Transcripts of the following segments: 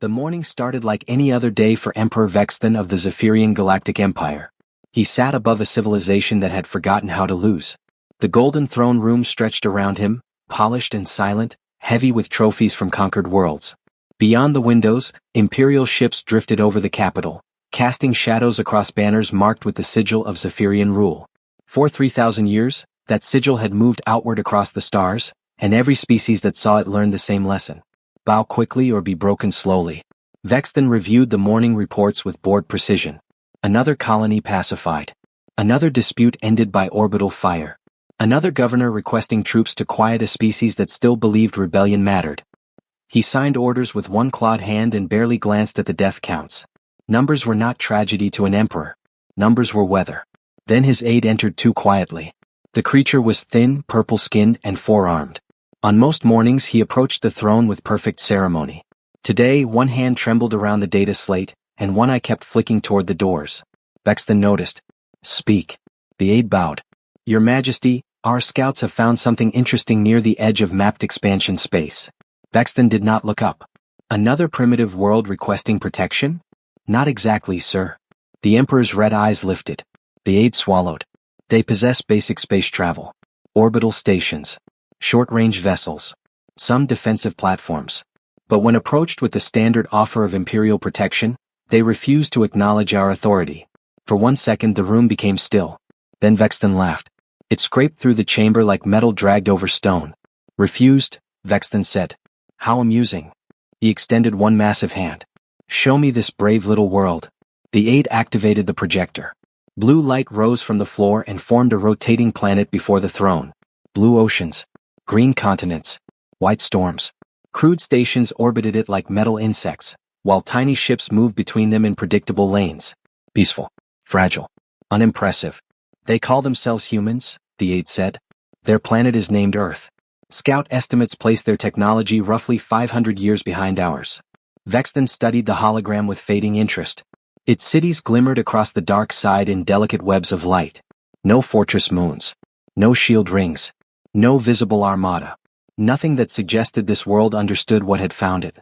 The morning started like any other day for Emperor Vexthan of the Zephyrian Galactic Empire. He sat above a civilization that had forgotten how to lose. The golden throne room stretched around him, polished and silent, heavy with trophies from conquered worlds. Beyond the windows, imperial ships drifted over the capital, casting shadows across banners marked with the sigil of Zephyrian rule. For 3,000 years, that sigil had moved outward across the stars, and every species that saw it learned the same lesson. Bow quickly or be broken slowly. Vexthan reviewed the morning reports with bored precision. Another colony pacified. Another dispute ended by orbital fire. Another governor requesting troops to quiet a species that still believed rebellion mattered. He signed orders with one clawed hand and barely glanced at the death counts. Numbers were not tragedy to an emperor. Numbers were weather. Then his aide entered too quietly. The creature was thin, purple-skinned, and four-armed. On most mornings he approached the throne with perfect ceremony. Today, one hand trembled around the data slate, and one eye kept flicking toward the doors. Vexthan noticed. "Speak." The aide bowed. "Your Majesty, our scouts have found something interesting near the edge of mapped expansion space." Vexthan did not look up. "Another primitive world requesting protection?" "Not exactly, sir." The Emperor's red eyes lifted. The aide swallowed. "They possess basic space travel. Orbital stations. Short-range vessels. Some defensive platforms. But when approached with the standard offer of imperial protection, they refuse to acknowledge our authority." For 1 second the room became still. Then Vexthan laughed. It scraped through the chamber like metal dragged over stone. "Refused?" Vexthan said. "How amusing." He extended one massive hand. "Show me this brave little world." The aide activated the projector. Blue light rose from the floor and formed a rotating planet before the throne. Blue oceans. Green continents. White storms. Crude stations orbited it like metal insects, while tiny ships moved between them in predictable lanes. Peaceful. Fragile. Unimpressive. "They call themselves humans," the aide said. "Their planet is named Earth. Scout estimates place their technology roughly 500 years behind ours." Vexthan studied the hologram with fading interest. Its cities glimmered across the dark side in delicate webs of light. No fortress moons. No shield rings. No visible armada. Nothing that suggested this world understood what had found it.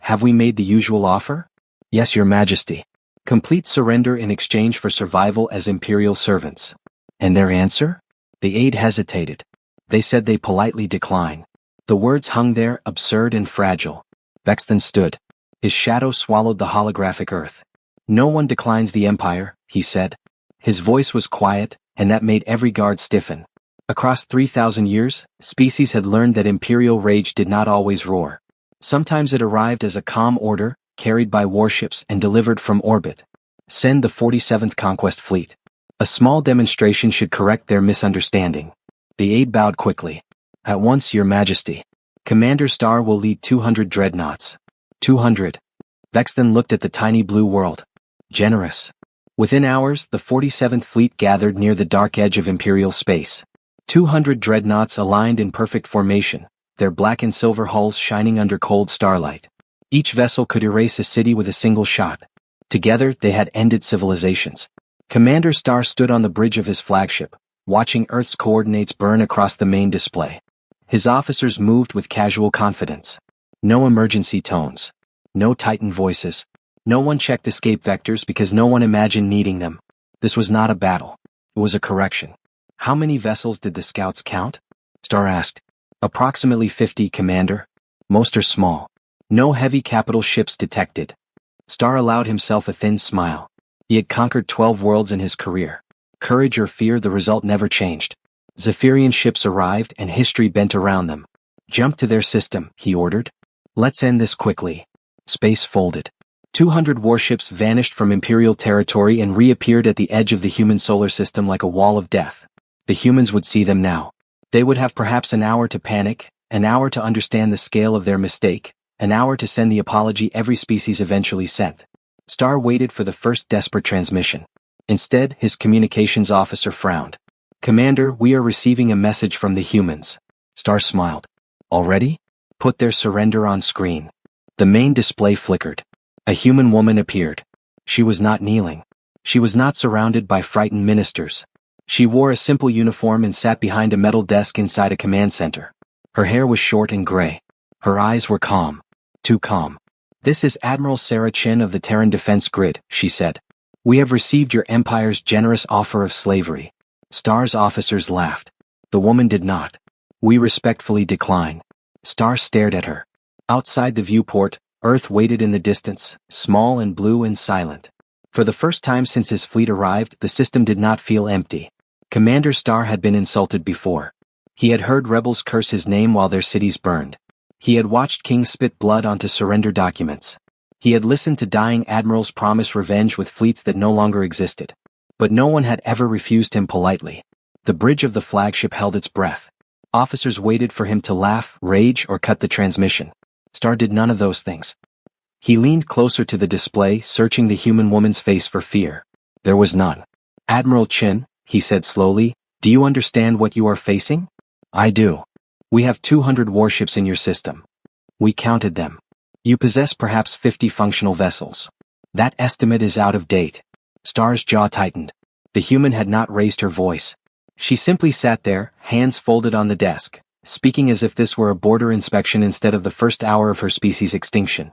"Have we made the usual offer?" "Yes, Your Majesty. Complete surrender in exchange for survival as imperial servants." "And their answer?" The aide hesitated. "They said they politely decline." The words hung there, absurd and fragile. Vexthan stood. His shadow swallowed the holographic earth. "No one declines the Empire," he said. His voice was quiet, and that made every guard stiffen. Across 3,000 years, species had learned that imperial rage did not always roar. Sometimes it arrived as a calm order, carried by warships and delivered from orbit. "Send the 47th Conquest Fleet. A small demonstration should correct their misunderstanding." The aide bowed quickly. "At once, Your Majesty. Commander Star will lead 200 dreadnoughts." 200. Vexthan looked at the tiny blue world. Generous. Within hours, the 47th Fleet gathered near the dark edge of imperial space. 200 dreadnoughts aligned in perfect formation, their black and silver hulls shining under cold starlight. Each vessel could erase a city with a single shot. Together, they had ended civilizations. Commander Star stood on the bridge of his flagship, watching Earth's coordinates burn across the main display. His officers moved with casual confidence. No emergency tones. No Titan voices. No one checked escape vectors because no one imagined needing them. This was not a battle. It was a correction. "How many vessels did the scouts count?" Star asked. "Approximately 50, Commander. Most are small. No heavy capital ships detected." Star allowed himself a thin smile. He had conquered 12 worlds in his career. Courage or fear, the result never changed. Zephyrian ships arrived and history bent around them. "Jump to their system," he ordered. "Let's end this quickly." Space folded. 200 warships vanished from Imperial territory and reappeared at the edge of the human solar system like a wall of death. The humans would see them now. They would have perhaps an hour to panic, an hour to understand the scale of their mistake, an hour to send the apology every species eventually sent. Star waited for the first desperate transmission. Instead, his communications officer frowned. "Commander, we are receiving a message from the humans." Star smiled. "Already?" "Put their surrender on screen." The main display flickered. A human woman appeared. She was not kneeling. She was not surrounded by frightened ministers. She wore a simple uniform and sat behind a metal desk inside a command center. Her hair was short and gray. Her eyes were calm. Too calm. "This is Admiral Sarah Chin of the Terran Defense Grid," she said. "We have received your Empire's generous offer of slavery." Star's officers laughed. The woman did not. "We respectfully decline." Star stared at her. Outside the viewport, Earth waited in the distance, small and blue and silent. For the first time since his fleet arrived, the system did not feel empty. Commander Star had been insulted before. He had heard rebels curse his name while their cities burned. He had watched kings spit blood onto surrender documents. He had listened to dying admirals promise revenge with fleets that no longer existed. But no one had ever refused him politely. The bridge of the flagship held its breath. Officers waited for him to laugh, rage, or cut the transmission. Star did none of those things. He leaned closer to the display, searching the human woman's face for fear. There was none. "Admiral Chin," he said slowly, "do you understand what you are facing?" "I do. We have 200 warships in your system. We counted them. You possess perhaps 50 functional vessels. That estimate is out of date." Star's jaw tightened. The human had not raised her voice. She simply sat there, hands folded on the desk, speaking as if this were a border inspection instead of the first hour of her species' extinction.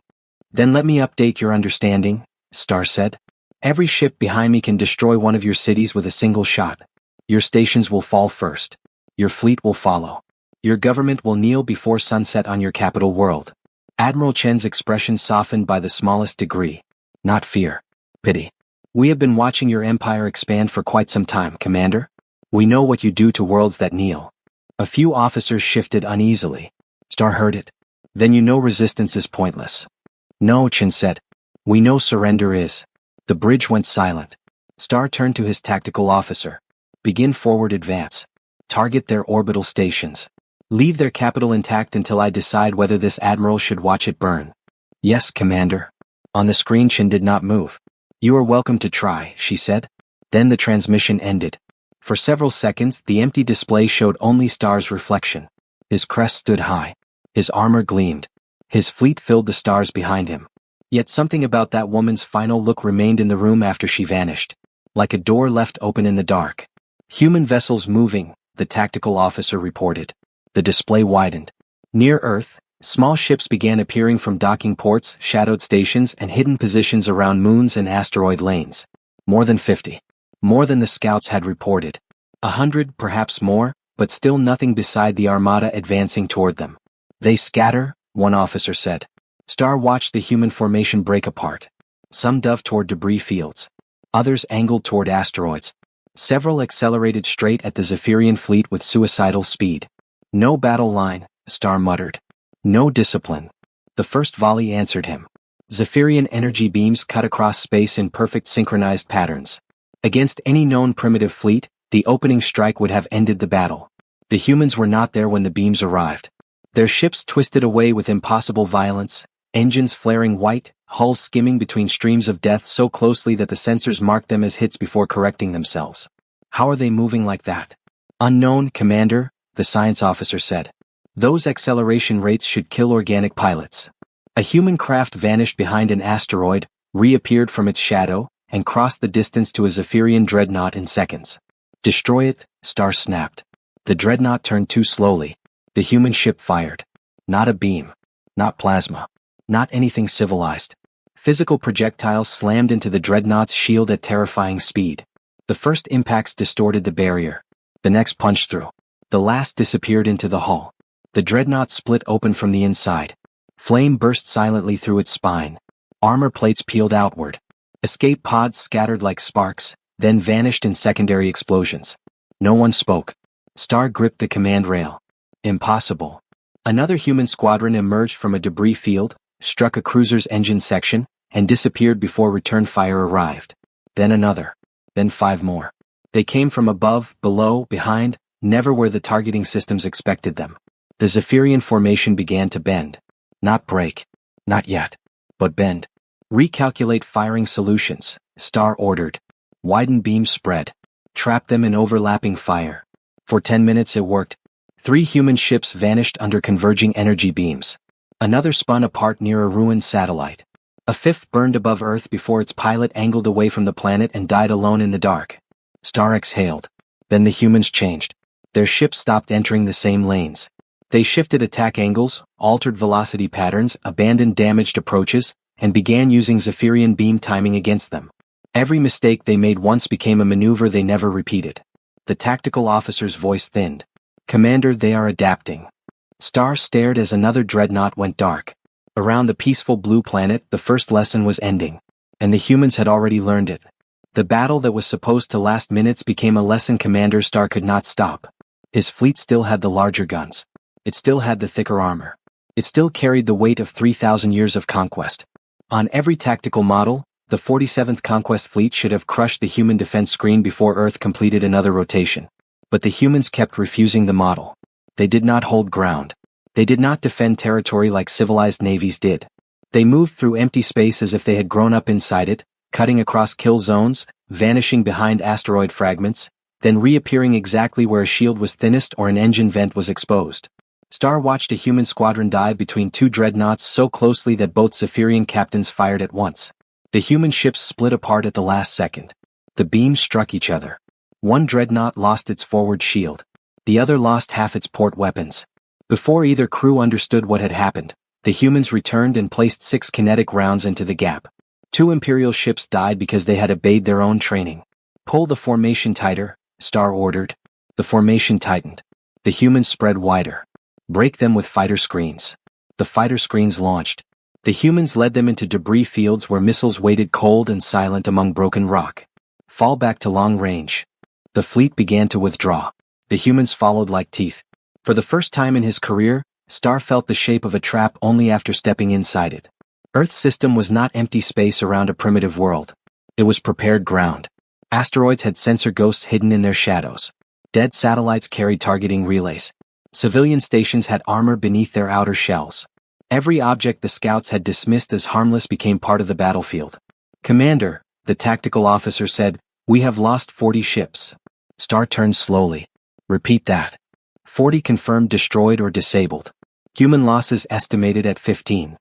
"Then let me update your understanding," Star said. "Every ship behind me can destroy one of your cities with a single shot. Your stations will fall first. Your fleet will follow. Your government will kneel before sunset on your capital world." Admiral Chen's expression softened by the smallest degree. Not fear. Pity. "We have been watching your empire expand for quite some time, Commander. We know what you do to worlds that kneel." A few officers shifted uneasily. Star heard it. "Then you know resistance is pointless." "No," Chen said. "We know surrender is." The bridge went silent. Star turned to his tactical officer. "Begin forward advance. Target their orbital stations. Leave their capital intact until I decide whether this admiral should watch it burn." "Yes, Commander." On the screen Chen did not move. "You are welcome to try," she said. Then the transmission ended. For several seconds the empty display showed only Star's reflection. His crest stood high. His armor gleamed. His fleet filled the stars behind him. Yet something about that woman's final look remained in the room after she vanished. Like a door left open in the dark. "Human vessels moving," the tactical officer reported. The display widened. Near Earth, small ships began appearing from docking ports, shadowed stations, and hidden positions around moons and asteroid lanes. More than 50. More than the scouts had reported. 100, perhaps more, but still nothing beside the armada advancing toward them. "They scatter," one officer said. Star watched the human formation break apart. Some dove toward debris fields. Others angled toward asteroids. Several accelerated straight at the Zephyrian fleet with suicidal speed. "No battle line," Star muttered. "No discipline." The first volley answered him. Zephyrian energy beams cut across space in perfect synchronized patterns. Against any known primitive fleet, the opening strike would have ended the battle. The humans were not there when the beams arrived. Their ships twisted away with impossible violence, engines flaring white, hulls skimming between streams of death so closely that the sensors marked them as hits before correcting themselves. "How are they moving like that?" "Unknown, Commander," the science officer said. "Those acceleration rates should kill organic pilots." A human craft vanished behind an asteroid, reappeared from its shadow, and crossed the distance to a Zephyrian dreadnought in seconds. "Destroy it," Star snapped. The dreadnought turned too slowly. The human ship fired. Not a beam. Not plasma. Not anything civilized. Physical projectiles slammed into the dreadnought's shield at terrifying speed. The first impacts distorted the barrier. The next punched through. The last disappeared into the hull. The dreadnought split open from the inside. Flame burst silently through its spine. Armor plates peeled outward. Escape pods scattered like sparks, then vanished in secondary explosions. No one spoke. Star gripped the command rail. Impossible. Another human squadron emerged from a debris field, struck a cruiser's engine section, and disappeared before return fire arrived. Then another. Then 5 more. They came from above, below, behind, never where the targeting systems expected them. The Zephyrian formation began to bend. Not break. Not yet. But bend. "Recalculate firing solutions," Star ordered. "Widen beam spread. Trap them in overlapping fire." For 10 minutes it worked. 3 human ships vanished under converging energy beams. Another spun apart near a ruined satellite. A 5th burned above Earth before its pilot angled away from the planet and died alone in the dark. Star exhaled. Then the humans changed. Their ships stopped entering the same lanes. They shifted attack angles, altered velocity patterns, abandoned damaged approaches, and began using Zephyrian beam timing against them. Every mistake they made once became a maneuver they never repeated. The tactical officer's voice thinned. "Commander, they are adapting." Star stared as another dreadnought went dark. Around the peaceful blue planet, the first lesson was ending. And the humans had already learned it. The battle that was supposed to last minutes became a lesson Commander Star could not stop. His fleet still had the larger guns. It still had the thicker armor. It still carried the weight of 3,000 years of conquest. On every tactical model, the 47th Conquest Fleet should have crushed the human defense screen before Earth completed another rotation. But the humans kept refusing the model. They did not hold ground. They did not defend territory like civilized navies did. They moved through empty space as if they had grown up inside it, cutting across kill zones, vanishing behind asteroid fragments, then reappearing exactly where a shield was thinnest or an engine vent was exposed. Star watched a human squadron dive between two dreadnoughts so closely that both Zephyrian captains fired at once. The human ships split apart at the last second. The beams struck each other. One dreadnought lost its forward shield. The other lost half its port weapons. Before either crew understood what had happened, the humans returned and placed 6 kinetic rounds into the gap. 2 Imperial ships died because they had obeyed their own training. "Pull the formation tighter," Star ordered. The formation tightened. The humans spread wider. "Break them with fighter screens." The fighter screens launched. The humans led them into debris fields where missiles waited cold and silent among broken rock. "Fall back to long range." The fleet began to withdraw. The humans followed like teeth. For the first time in his career, Star felt the shape of a trap only after stepping inside it. Earth's system was not empty space around a primitive world. It was prepared ground. Asteroids had sensor ghosts hidden in their shadows. Dead satellites carried targeting relays. Civilian stations had armor beneath their outer shells. Every object the scouts had dismissed as harmless became part of the battlefield. "Commander," the tactical officer said, "we have lost 40 ships." Star turned slowly. "Repeat that." 40 confirmed destroyed or disabled. Human losses estimated at 15.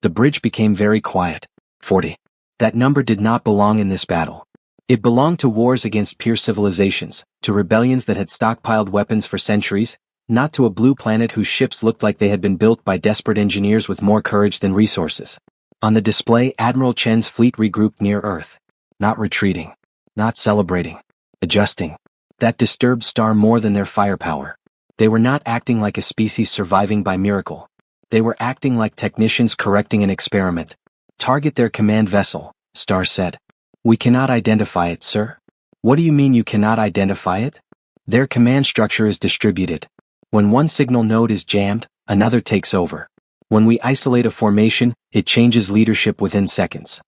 The bridge became very quiet. 40. That number did not belong in this battle. It belonged to wars against pure civilizations, to rebellions that had stockpiled weapons for centuries, not to a blue planet whose ships looked like they had been built by desperate engineers with more courage than resources. On the display, Admiral Chen's fleet regrouped near Earth. Not retreating. Not celebrating. Adjusting. That disturbed Star more than their firepower. They were not acting like a species surviving by miracle. They were acting like technicians correcting an experiment. "Target their command vessel," Star said. "We cannot identify it, sir." "What do you mean you cannot identify it?" "Their command structure is distributed. When one signal node is jammed, another takes over. When we isolate a formation, it changes leadership within seconds."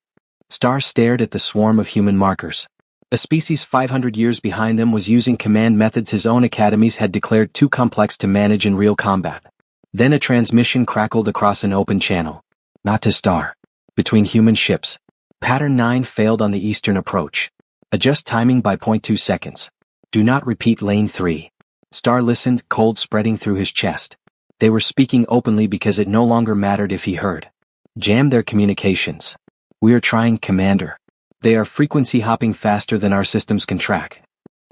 Star stared at the swarm of human markers. A species 500 years behind them was using command methods his own academies had declared too complex to manage in real combat. Then a transmission crackled across an open channel. Not to Star. Between human ships. Pattern 9 failed on the eastern approach. Adjust timing by 0.2 seconds. Do not repeat lane 3. Star listened, cold spreading through his chest. They were speaking openly because it no longer mattered if he heard. "Jam their communications." "We are trying, Commander. They are frequency hopping faster than our systems can track."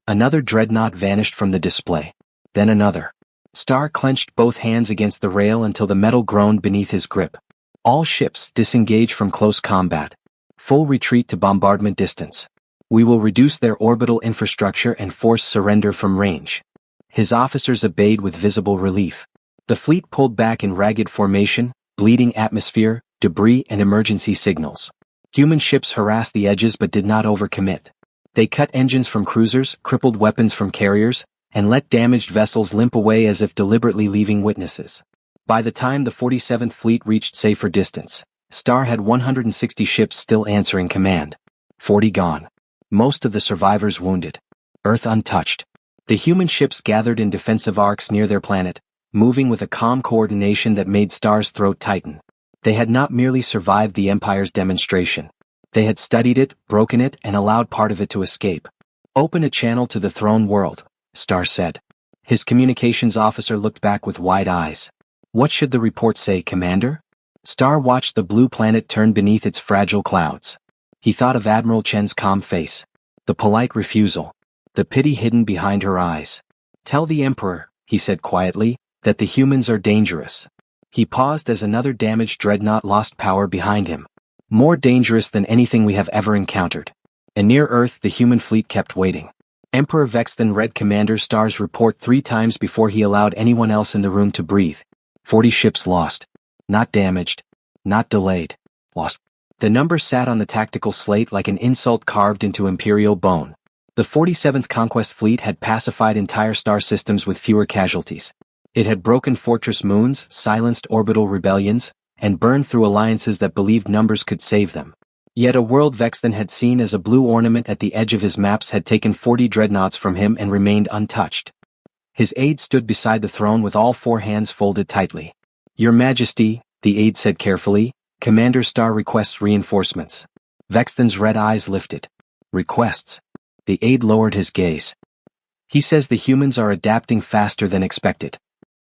Another dreadnought vanished from the display. Then another. Star clenched both hands against the rail until the metal groaned beneath his grip. "All ships disengage from close combat. Full retreat to bombardment distance. We will reduce their orbital infrastructure and force surrender from range." His officers obeyed with visible relief. The fleet pulled back in ragged formation, bleeding atmosphere, debris and emergency signals. Human ships harassed the edges but did not overcommit. They cut engines from cruisers, crippled weapons from carriers, and let damaged vessels limp away as if deliberately leaving witnesses. By the time the 47th Fleet reached safer distance, Star had 160 ships still answering command. 40 gone. Most of the survivors wounded. Earth untouched. The human ships gathered in defensive arcs near their planet, moving with a calm coordination that made Star's throat tighten. They had not merely survived the Empire's demonstration. They had studied it, broken it, and allowed part of it to escape. "Open a channel to the throne world," Star said. His communications officer looked back with wide eyes. "What should the report say, Commander?" Star watched the blue planet turn beneath its fragile clouds. He thought of Admiral Chen's calm face. The polite refusal. The pity hidden behind her eyes. "Tell the Emperor," he said quietly, that the humans are dangerous. He paused as another damaged dreadnought lost power behind him. More dangerous than anything we have ever encountered. And near Earth the human fleet kept waiting. Emperor Vex then read Commander Starr's report 3 times before he allowed anyone else in the room to breathe. 40 ships lost. Not damaged. Not delayed. Lost. The number sat on the tactical slate like an insult carved into imperial bone. The 47th Conquest Fleet had pacified entire star systems with fewer casualties. It had broken fortress moons, silenced orbital rebellions, and burned through alliances that believed numbers could save them. Yet a world Vexton had seen as a blue ornament at the edge of his maps had taken 40 dreadnoughts from him and remained untouched. His aide stood beside the throne with all 4 hands folded tightly. "Your Majesty," the aide said carefully, "Commander Starr requests reinforcements." Vexton's red eyes lifted. "Requests?" The aide lowered his gaze. "He says the humans are adapting faster than expected."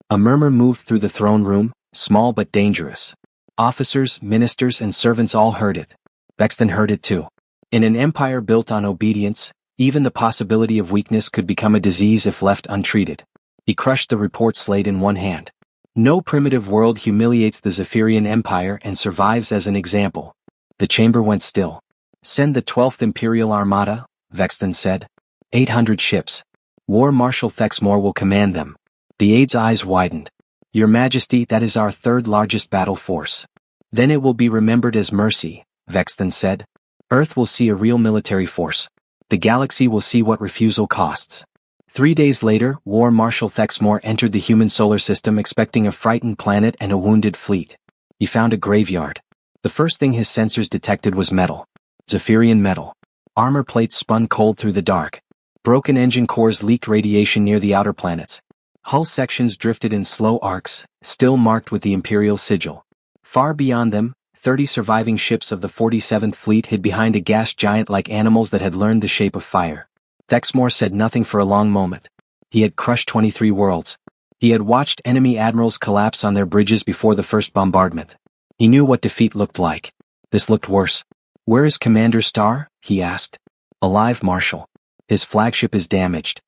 A murmur moved through the throne room, small but dangerous. Officers, ministers, and servants all heard it. Vexton heard it too. In an empire built on obedience, even the possibility of weakness could become a disease if left untreated. He crushed the report slate in one hand. No primitive world humiliates the Zephyrian Empire and survives as an example. The chamber went still. "Send the 12th Imperial Armada," Vexton said. 800 ships. War Marshal Thexmore will command them. The aide's eyes widened. "Your Majesty, that is our 3rd largest battle force." "Then it will be remembered as mercy," Vexton said. "Earth will see a real military force. The galaxy will see what refusal costs." 3 days later, War Marshal Thexmore entered the human solar system expecting a frightened planet and a wounded fleet. He found a graveyard. The first thing his sensors detected was metal. Zephyrian metal. Armor plates spun cold through the dark. Broken engine cores leaked radiation near the outer planets. Hull sections drifted in slow arcs, still marked with the Imperial sigil. Far beyond them, 30 surviving ships of the 47th Fleet hid behind a gas giant like animals that had learned the shape of fire. Thexmore said nothing for a long moment. He had crushed 23 worlds. He had watched enemy admirals collapse on their bridges before the first bombardment. He knew what defeat looked like. This looked worse. "Where is Commander Starr?" he asked. "Alive, Marshal. His flagship is damaged.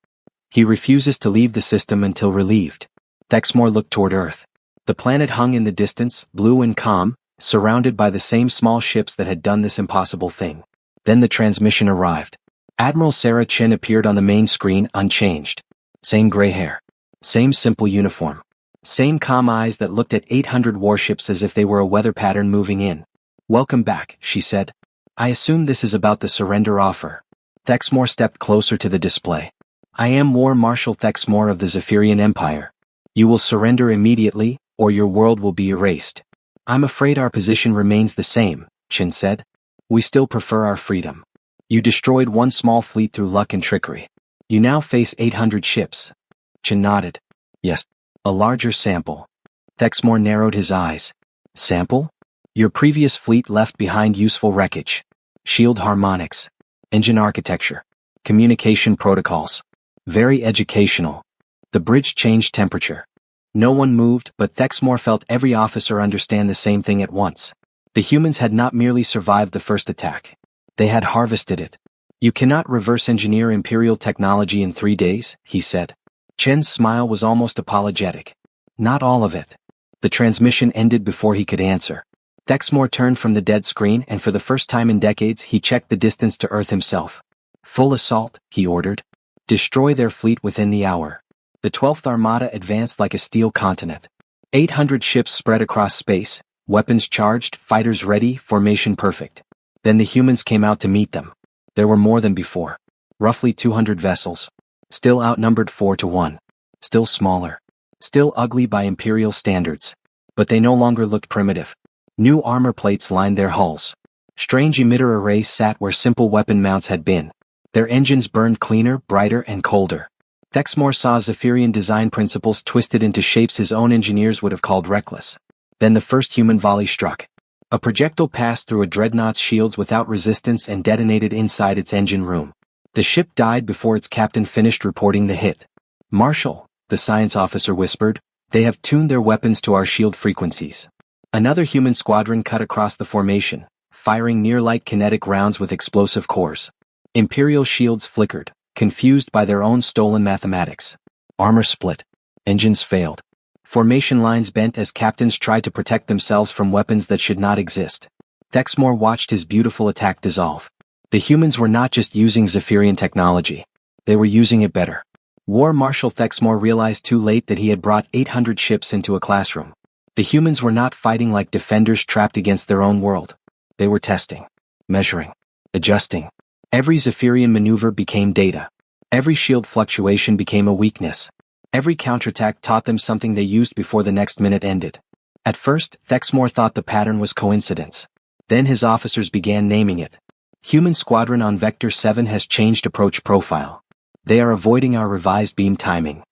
He refuses to leave the system until relieved." Thexmore looked toward Earth. The planet hung in the distance, blue and calm, surrounded by the same small ships that had done this impossible thing. Then the transmission arrived. Admiral Sarah Chin appeared on the main screen, unchanged. Same gray hair. Same simple uniform. Same calm eyes that looked at 800 warships as if they were a weather pattern moving in. "Welcome back," she said. "I assume this is about the surrender offer." Thexmore stepped closer to the display. "I am War Marshal Thexmore of the Zephyrian Empire. You will surrender immediately, or your world will be erased." "I'm afraid our position remains the same," Chin said. "We still prefer our freedom. You destroyed one small fleet through luck and trickery. You now face 800 ships." Chin nodded. "Yes. A larger sample." Thexmore narrowed his eyes. "Sample? Your previous fleet left behind useful wreckage. Shield harmonics. Engine architecture. Communication protocols. Very educational." The bridge changed temperature. No one moved, but Thexmore felt every officer understand the same thing at once. The humans had not merely survived the first attack. They had harvested it. "You cannot reverse engineer Imperial technology in 3 days," he said. Chen's smile was almost apologetic. "Not all of it." The transmission ended before he could answer. Thexmore turned from the dead screen and for the first time in decades he checked the distance to Earth himself. "Full assault," he ordered. "Destroy their fleet within the hour." The 12th Armada advanced like a steel continent. 800 ships spread across space, weapons charged, fighters ready, formation perfect. Then the humans came out to meet them. There were more than before. Roughly 200 vessels. Still outnumbered 4 to 1. Still smaller. Still ugly by Imperial standards. But they no longer looked primitive. New armor plates lined their hulls. Strange emitter arrays sat where simple weapon mounts had been. Their engines burned cleaner, brighter, and colder. Thexmore saw Zephyrian design principles twisted into shapes his own engineers would have called reckless. Then the first human volley struck. A projectile passed through a dreadnought's shields without resistance and detonated inside its engine room. The ship died before its captain finished reporting the hit. "Marshal," the science officer whispered, "they have tuned their weapons to our shield frequencies." Another human squadron cut across the formation, firing near-light kinetic rounds with explosive cores. Imperial shields flickered, confused by their own stolen mathematics. Armor split. Engines failed. Formation lines bent as captains tried to protect themselves from weapons that should not exist. Thexmore watched his beautiful attack dissolve. The humans were not just using Zephyrian technology. They were using it better. War Marshal Thexmore realized too late that he had brought 800 ships into a classroom. The humans were not fighting like defenders trapped against their own world. They were testing, measuring, adjusting. Every Zephyrian maneuver became data. Every shield fluctuation became a weakness. Every counterattack taught them something they used before the next minute ended. At first, Thexmore thought the pattern was coincidence. Then his officers began naming it. Human Squadron on Vector 7 has changed approach profile. They are avoiding our revised beam timing.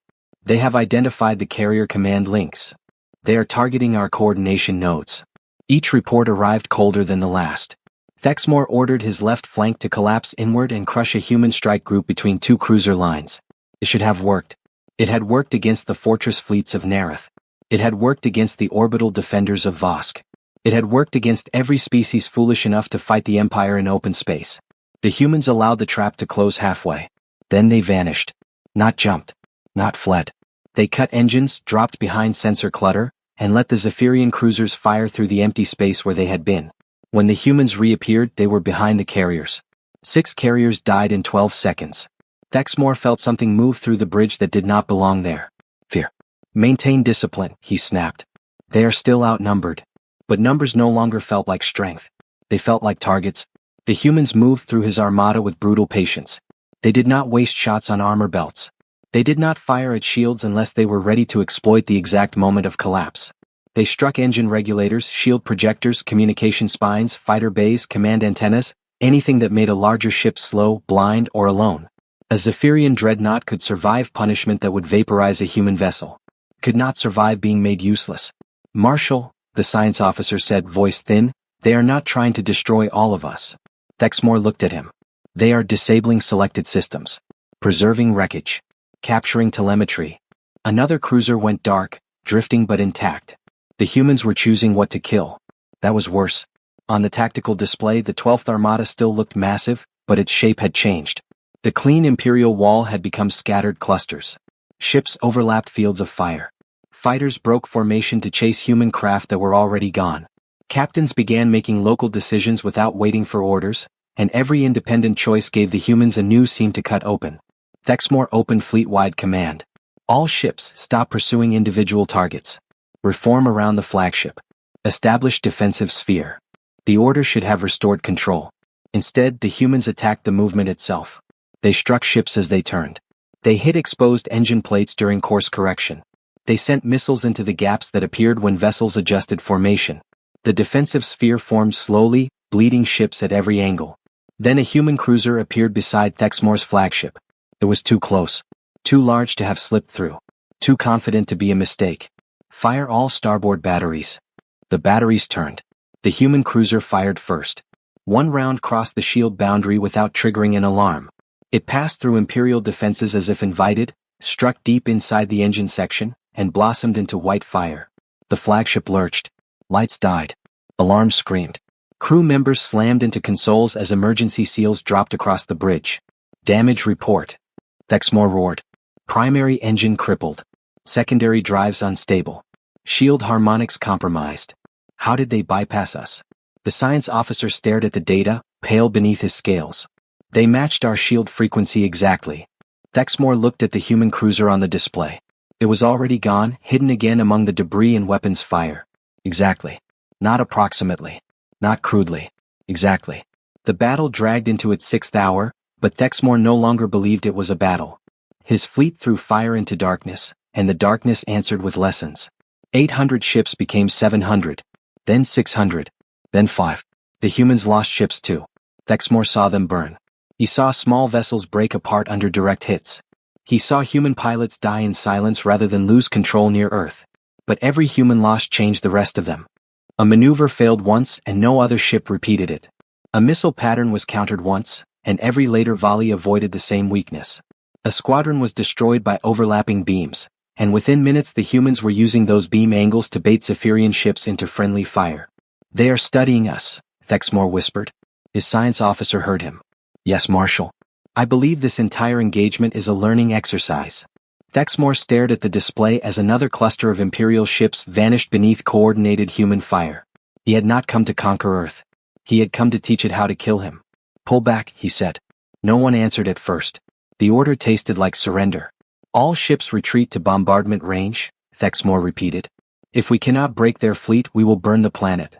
They have identified the carrier command links. They are targeting our coordination nodes. Each report arrived colder than the last. Thexmore ordered his left flank to collapse inward and crush a human strike group between two cruiser lines. It should have worked. It had worked against the fortress fleets of Nerith. It had worked against the orbital defenders of Vosk. It had worked against every species foolish enough to fight the Empire in open space. The humans allowed the trap to close halfway. Then they vanished. Not jumped. Not fled. They cut engines, dropped behind sensor clutter, and let the Zephyrian cruisers fire through the empty space where they had been. When the humans reappeared, they were behind the carriers. 6 carriers died in 12 seconds. Thexmore felt something move through the bridge that did not belong there. Fear. Maintain discipline, he snapped. They are still outnumbered. But numbers no longer felt like strength. They felt like targets. The humans moved through his armada with brutal patience. They did not waste shots on armor belts. They did not fire at shields unless they were ready to exploit the exact moment of collapse. They struck engine regulators, shield projectors, communication spines, fighter bays, command antennas, anything that made a larger ship slow, blind, or alone. A Zephyrian dreadnought could survive punishment that would vaporize a human vessel. Could not survive being made useless. Marshal, the science officer said, voice thin, they are not trying to destroy all of us. Thexmore looked at him. They are disabling selected systems. Preserving wreckage. Capturing telemetry. Another cruiser went dark, drifting but intact. The humans were choosing what to kill. That was worse. On the tactical display, the 12th Armada still looked massive, but its shape had changed. The clean Imperial wall had become scattered clusters. Ships overlapped fields of fire. Fighters broke formation to chase human craft that were already gone. Captains began making local decisions without waiting for orders, and every independent choice gave the humans a new seam to cut open. Thexmore opened fleet-wide command. All ships, stop pursuing individual targets. Reform around the flagship. Establish defensive sphere. The order should have restored control. Instead, the humans attacked the movement itself. They struck ships as they turned. They hit exposed engine plates during course correction. They sent missiles into the gaps that appeared when vessels adjusted formation. The defensive sphere formed slowly, bleeding ships at every angle. Then a human cruiser appeared beside Thexmore's flagship. It was too close. Too large to have slipped through. Too confident to be a mistake. Fire all starboard batteries. The batteries turned. The human cruiser fired first. One round crossed the shield boundary without triggering an alarm. It passed through Imperial defenses as if invited, struck deep inside the engine section, and blossomed into white fire. The flagship lurched. Lights died. Alarms screamed. Crew members slammed into consoles as emergency seals dropped across the bridge. Damage report. Thexmore roared. Primary engine crippled. Secondary drives unstable. Shield harmonics compromised. How did they bypass us? The science officer stared at the data, pale beneath his scales. They matched our shield frequency exactly. Thexmore looked at the human cruiser on the display. It was already gone, hidden again among the debris and weapons fire. Exactly. Not approximately. Not crudely. Exactly. The battle dragged into its 6th hour, but Thexmore no longer believed it was a battle. His fleet threw fire into darkness, and the darkness answered with lessons. 800 ships became 700, then 600, then 5. The humans lost ships too. Thexmore saw them burn. He saw small vessels break apart under direct hits. He saw human pilots die in silence rather than lose control near Earth. But every human loss changed the rest of them. A maneuver failed once and no other ship repeated it. A missile pattern was countered once, and every later volley avoided the same weakness. A squadron was destroyed by overlapping beams, and within minutes the humans were using those beam angles to bait Zephyrian ships into friendly fire. They are studying us, Thexmore whispered. His science officer heard him. Yes, Marshal. I believe this entire engagement is a learning exercise. Thexmore stared at the display as another cluster of Imperial ships vanished beneath coordinated human fire. He had not come to conquer Earth. He had come to teach it how to kill him. "Pull back," he said. No one answered at first. The order tasted like surrender. "All ships retreat to bombardment range," Thexmore repeated. "If we cannot break their fleet, we will burn the planet."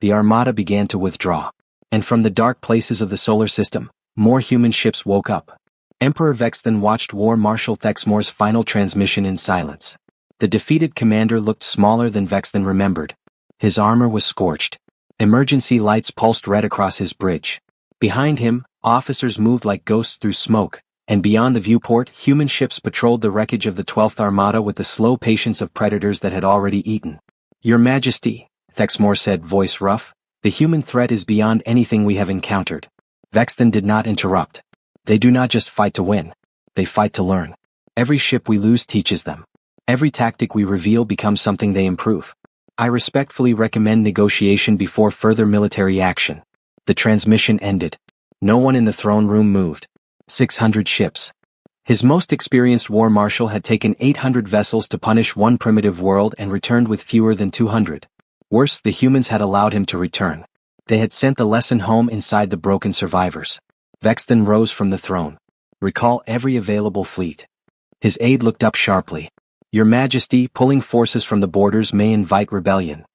The armada began to withdraw. And from the dark places of the solar system, more human ships woke up. Emperor Vexton watched War Marshal Thexmore's final transmission in silence. The defeated commander looked smaller than Vexton remembered. His armor was scorched. Emergency lights pulsed red across his bridge. Behind him, officers moved like ghosts through smoke, and beyond the viewport, human ships patrolled the wreckage of the 12th Armada with the slow patience of predators that had already eaten. "Your Majesty," Thexmore said, voice rough, "the human threat is beyond anything we have encountered." Vexton did not interrupt. "They do not just fight to win. They fight to learn. Every ship we lose teaches them. Every tactic we reveal becomes something they improve. I respectfully recommend negotiation before further military action." The transmission ended. No one in the throne room moved. 600 ships. His most experienced war marshal had taken 800 vessels to punish one primitive world and returned with fewer than 200. Worse, the humans had allowed him to return. They had sent the lesson home inside the broken survivors. Vexton rose from the throne. "Recall every available fleet." His aide looked up sharply. "Your Majesty, pulling forces from the borders may invite rebellion."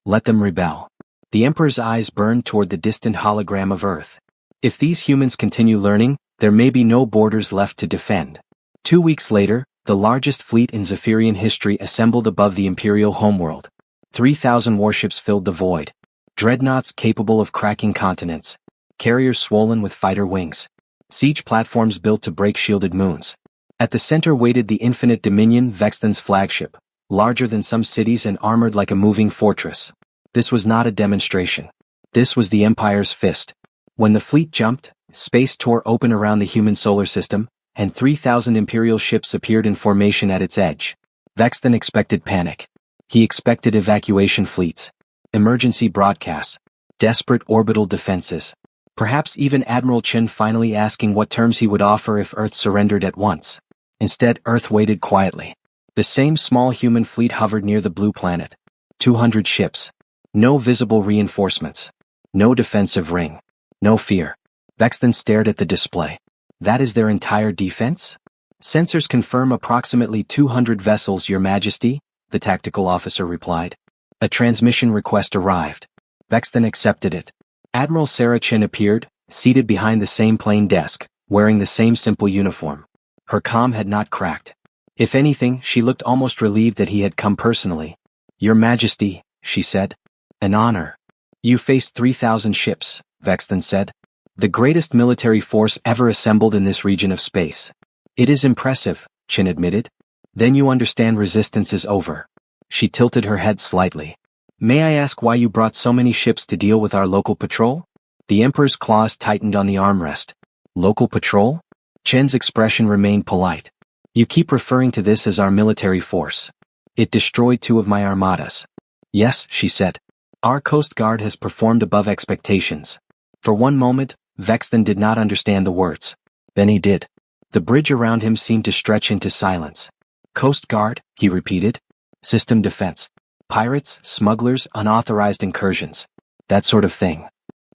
"Let them rebel." The Emperor's eyes burned toward the distant hologram of Earth. "If these humans continue learning, there may be no borders left to defend." 2 weeks later, the largest fleet in Zephyrian history assembled above the Imperial homeworld. 3,000 warships filled the void. Dreadnoughts capable of cracking continents. Carriers swollen with fighter wings. Siege platforms built to break shielded moons. At the center waited the Infinite Dominion, Vexton's flagship, larger than some cities and armored like a moving fortress. This was not a demonstration. This was the Empire's fist. When the fleet jumped, space tore open around the human solar system, and 3,000 Imperial ships appeared in formation at its edge. Vexton expected panic. He expected evacuation fleets, emergency broadcasts, desperate orbital defenses. Perhaps even Admiral Chen finally asking what terms he would offer if Earth surrendered at once. Instead, Earth waited quietly. The same small human fleet hovered near the blue planet. 200 ships. No visible reinforcements. No defensive ring. No fear. Vexton stared at the display. "That is their entire defense?" "Sensors confirm approximately 200 vessels, Your Majesty," the tactical officer replied. A transmission request arrived. Vexton accepted it. Admiral Sarah Chen appeared, seated behind the same plain desk, wearing the same simple uniform. Her calm had not cracked. If anything, she looked almost relieved that he had come personally. "Your Majesty," she said. "An honor." "You faced 3,000 ships," Vexton said. "The greatest military force ever assembled in this region of space." "It is impressive," Chen admitted. "Then you understand resistance is over." She tilted her head slightly. "May I ask why you brought so many ships to deal with our local patrol?" The Emperor's claws tightened on the armrest. "Local patrol?" Chen's expression remained polite. "You keep referring to this as our military force. It destroyed 2 of my armadas." "Yes," she said. "Our Coast Guard has performed above expectations." For one moment, Vexton did not understand the words. Then he did. The bridge around him seemed to stretch into silence. "Coast Guard," he repeated. "System defense. Pirates, smugglers, unauthorized incursions. That sort of thing."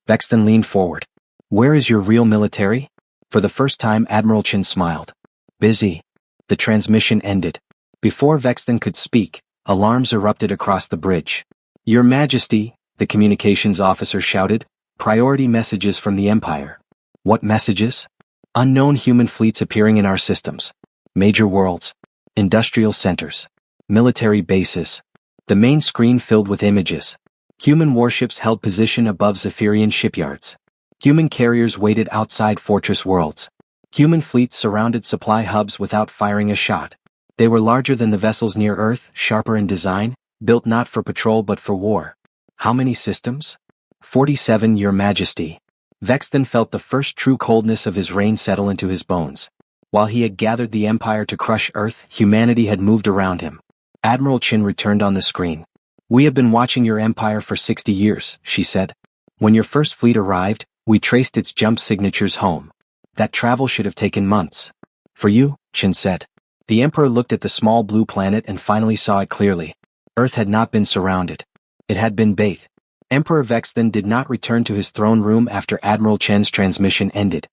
Vexton leaned forward. "Where is your real military?" For the first time, Admiral Chen smiled. "Busy." The transmission ended. Before Vexton could speak, alarms erupted across the bridge. "Your Majesty," the communications officer shouted, "priority messages from the Empire." "What messages?" "Unknown human fleets appearing in our systems. Major worlds. Industrial centers. Military bases." The main screen filled with images. Human warships held position above Zephyrian shipyards. Human carriers waited outside fortress worlds. Human fleets surrounded supply hubs without firing a shot. They were larger than the vessels near Earth, sharper in design, built not for patrol but for war. How many systems? 47, Your Majesty. Vexton felt the first true coldness of his reign settle into his bones. While he had gathered the Empire to crush Earth, humanity had moved around him. Admiral Chen returned on the screen. "We have been watching your empire for 60 years, she said. "When your first fleet arrived, we traced its jump signatures home. That travel should have taken months." "For you," Chen said. The Emperor looked at the small blue planet and finally saw it clearly. Earth had not been surrounded. It had been bait. Emperor Vexthan did not return to his throne room after Admiral Chen's transmission ended.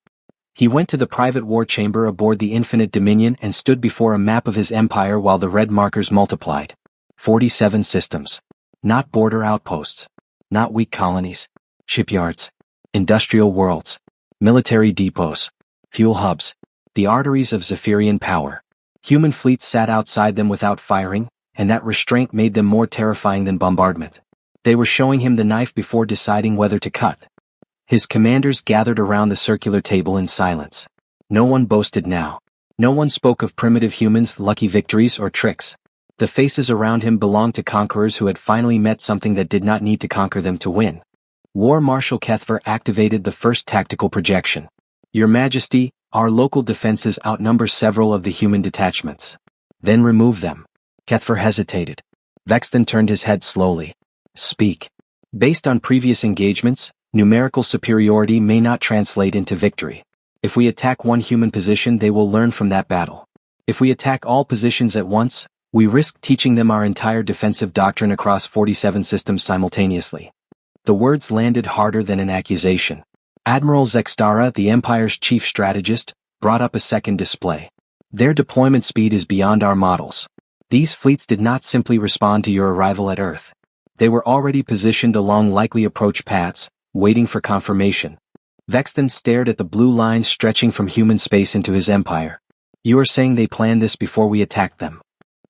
He went to the private war chamber aboard the Infinite Dominion and stood before a map of his empire while the red markers multiplied. 47 systems. Not border outposts. Not weak colonies. Shipyards. Industrial worlds. Military depots. Fuel hubs. The arteries of Zephyrian power. Human fleets sat outside them without firing, and that restraint made them more terrifying than bombardment. They were showing him the knife before deciding whether to cut. His commanders gathered around the circular table in silence. No one boasted now. No one spoke of primitive humans' lucky victories or tricks. The faces around him belonged to conquerors who had finally met something that did not need to conquer them to win. War Marshal Kethver activated the first tactical projection. Your Majesty, our local defenses outnumber several of the human detachments. Then remove them. Kethver hesitated. Vexthan turned his head slowly. Speak. Based on previous engagements, numerical superiority may not translate into victory. If we attack one human position, they will learn from that battle. If we attack all positions at once, we risk teaching them our entire defensive doctrine across 47 systems simultaneously. The words landed harder than an accusation. Admiral Zextara, the Empire's chief strategist, brought up a second display. Their deployment speed is beyond our models. These fleets did not simply respond to your arrival at Earth. They were already positioned along likely approach paths, waiting for confirmation. Vexthan stared at the blue lines stretching from human space into his empire. You are saying they planned this before we attacked them.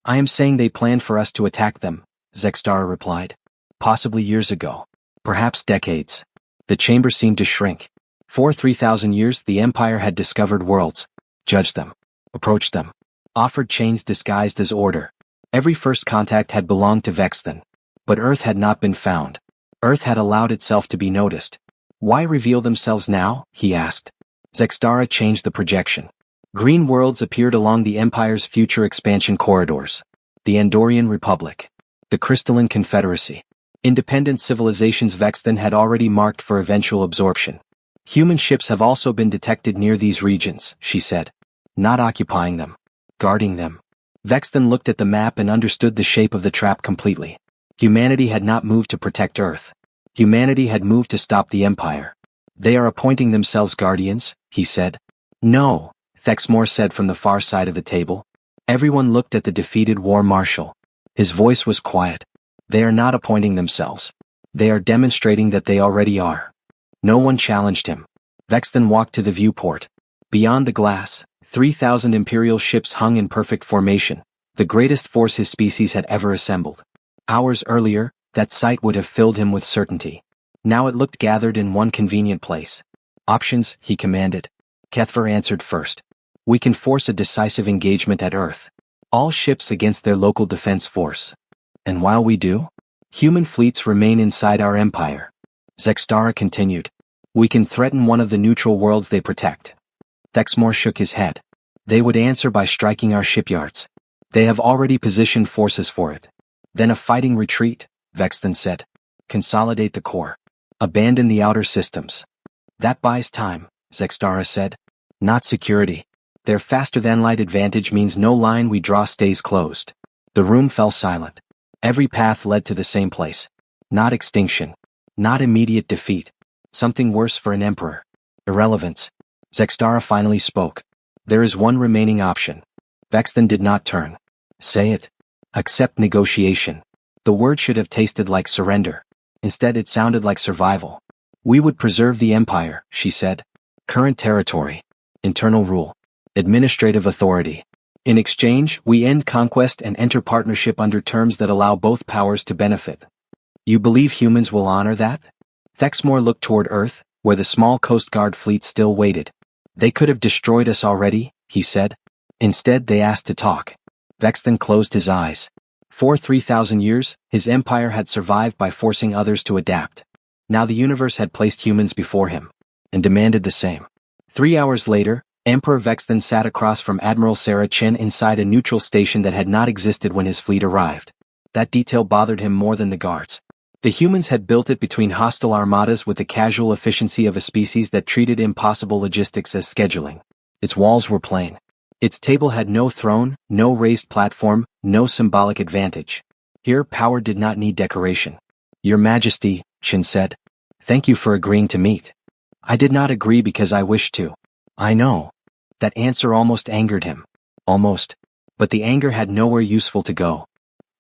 I am saying they planned for us to attack them, Zextara replied. Possibly years ago. Perhaps decades. The chamber seemed to shrink. For 3,000 years the Empire had discovered worlds, judged them, approached them, offered chains disguised as order. Every first contact had belonged to Vexthan. But Earth had not been found. Earth had allowed itself to be noticed. Why reveal themselves now? He asked. Zextara changed the projection. Green worlds appeared along the Empire's future expansion corridors. The Andorian Republic. The Crystalline Confederacy. Independent civilizations Vexthan had already marked for eventual absorption. Human ships have also been detected near these regions, she said. Not occupying them. Guarding them. Vexthan looked at the map and understood the shape of the trap completely. Humanity had not moved to protect Earth. Humanity had moved to stop the Empire. They are appointing themselves guardians, he said. No, Thexmore said from the far side of the table. Everyone looked at the defeated war marshal. His voice was quiet. They are not appointing themselves. They are demonstrating that they already are. No one challenged him. Vexthan walked to the viewport. Beyond the glass, 3,000 Imperial ships hung in perfect formation, the greatest force his species had ever assembled. Hours earlier, that sight would have filled him with certainty. Now it looked gathered in one convenient place. Options, he commanded. Kethver answered first. We can force a decisive engagement at Earth. All ships against their local defense force. And while we do, human fleets remain inside our empire. Zextara continued. We can threaten one of the neutral worlds they protect. Thexmore shook his head. They would answer by striking our shipyards. They have already positioned forces for it. Then a fighting retreat, Vexthan said. Consolidate the core. Abandon the outer systems. That buys time, Zextara said. Not security. Their faster-than-light advantage means no line we draw stays closed. The room fell silent. Every path led to the same place. Not extinction. Not immediate defeat. Something worse for an emperor. Irrelevance. Zextara finally spoke. There is one remaining option. Vexthan did not turn. Say it. Accept negotiation. The word should have tasted like surrender. Instead it sounded like survival. We would preserve the empire, she said. Current territory. Internal rule. Administrative authority. In exchange, we end conquest and enter partnership under terms that allow both powers to benefit. You believe humans will honor that? Thexmore looked toward Earth, where the small Coast Guard fleet still waited. They could have destroyed us already, he said. Instead they asked to talk. Vexthan closed his eyes. For 3,000 years, his empire had survived by forcing others to adapt. Now the universe had placed humans before him, and demanded the same. 3 hours later, Emperor Vexthan sat across from Admiral Sarah Chen inside a neutral station that had not existed when his fleet arrived. That detail bothered him more than the guards. The humans had built it between hostile armadas with the casual efficiency of a species that treated impossible logistics as scheduling. Its walls were plain. Its table had no throne, no raised platform, no symbolic advantage. Here power did not need decoration. Your Majesty, Qin said. Thank you for agreeing to meet. I did not agree because I wished to. I know. That answer almost angered him. Almost. But the anger had nowhere useful to go.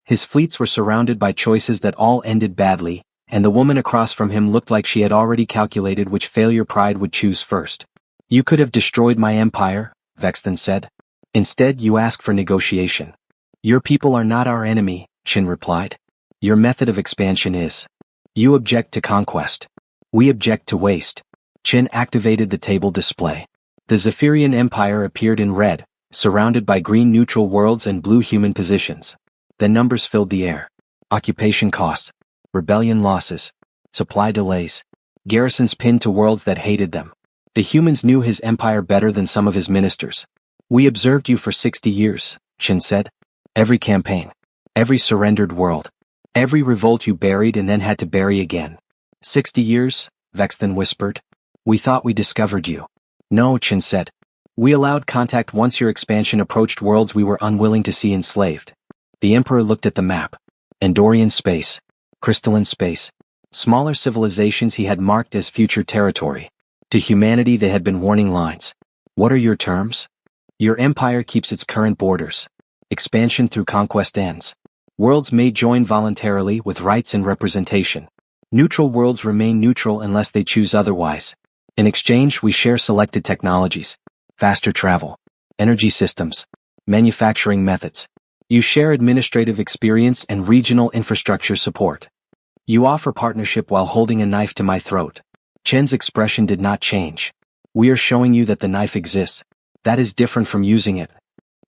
His fleets were surrounded by choices that all ended badly, and the woman across from him looked like she had already calculated which failure pride would choose first. You could have destroyed my empire, Vexton said. Instead you ask for negotiation. Your people are not our enemy, Qin replied. Your method of expansion is. You object to conquest. We object to waste. Qin activated the table display. The Zephyrian Empire appeared in red, surrounded by green neutral worlds and blue human positions. The numbers filled the air. Occupation costs. Rebellion losses. Supply delays. Garrisons pinned to worlds that hated them. The humans knew his empire better than some of his ministers. We observed you for 60 years, Qin said. Every campaign. Every surrendered world. Every revolt you buried and then had to bury again. 60 years, Vexton whispered. We thought we discovered you. No, Qin said. We allowed contact once your expansion approached worlds we were unwilling to see enslaved. The Emperor looked at the map. Andorian space. Crystalline space. Smaller civilizations he had marked as future territory. To humanity they had been warning lines. What are your terms? Your empire keeps its current borders. Expansion through conquest ends. Worlds may join voluntarily with rights and representation. Neutral worlds remain neutral unless they choose otherwise. In exchange we share selected technologies. Faster travel. Energy systems. Manufacturing methods. You share administrative experience and regional infrastructure support. You offer partnership while holding a knife to my throat. Chen's expression did not change. We are showing you that the knife exists. That is different from using it.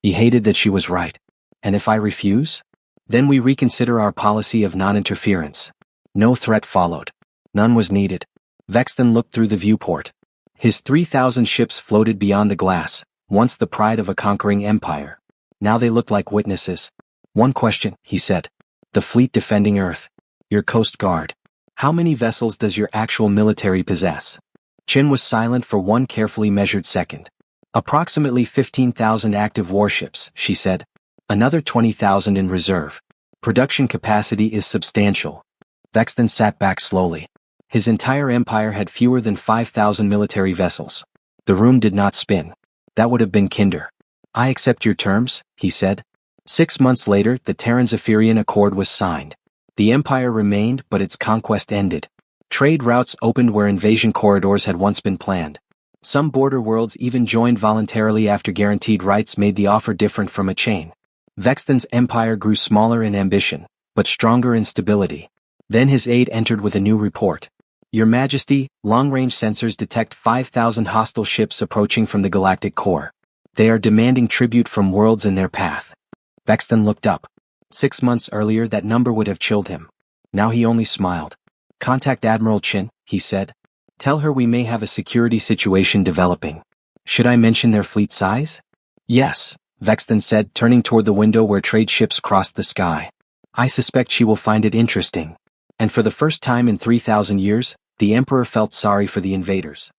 He hated that she was right. And if I refuse? Then we reconsider our policy of non-interference. No threat followed. None was needed. Vexton looked through the viewport. His 3,000 ships floated beyond the glass, once the pride of a conquering empire. Now they looked like witnesses. One question, he said. The fleet defending Earth. Your Coast Guard. How many vessels does your actual military possess? Qin was silent for one carefully measured second. Approximately 15,000 active warships, she said. Another 20,000 in reserve. Production capacity is substantial. Vexton sat back slowly. His entire empire had fewer than 5,000 military vessels. The room did not spin. That would have been Kinder. I accept your terms, he said. 6 months later, the Terran-Zephyrian Accord was signed. The empire remained, but its conquest ended. Trade routes opened where invasion corridors had once been planned. Some border worlds even joined voluntarily after guaranteed rights made the offer different from a chain. Vexton's empire grew smaller in ambition, but stronger in stability. Then his aide entered with a new report. Your Majesty, long-range sensors detect 5,000 hostile ships approaching from the galactic core. They are demanding tribute from worlds in their path. Vexton looked up. 6 months earlier that number would have chilled him. Now he only smiled. Contact Admiral Qin, he said. Tell her we may have a security situation developing. Should I mention their fleet size? Yes, Vexton said, turning toward the window where trade ships crossed the sky. I suspect she will find it interesting. And for the first time in 3,000 years, the Emperor felt sorry for the invaders.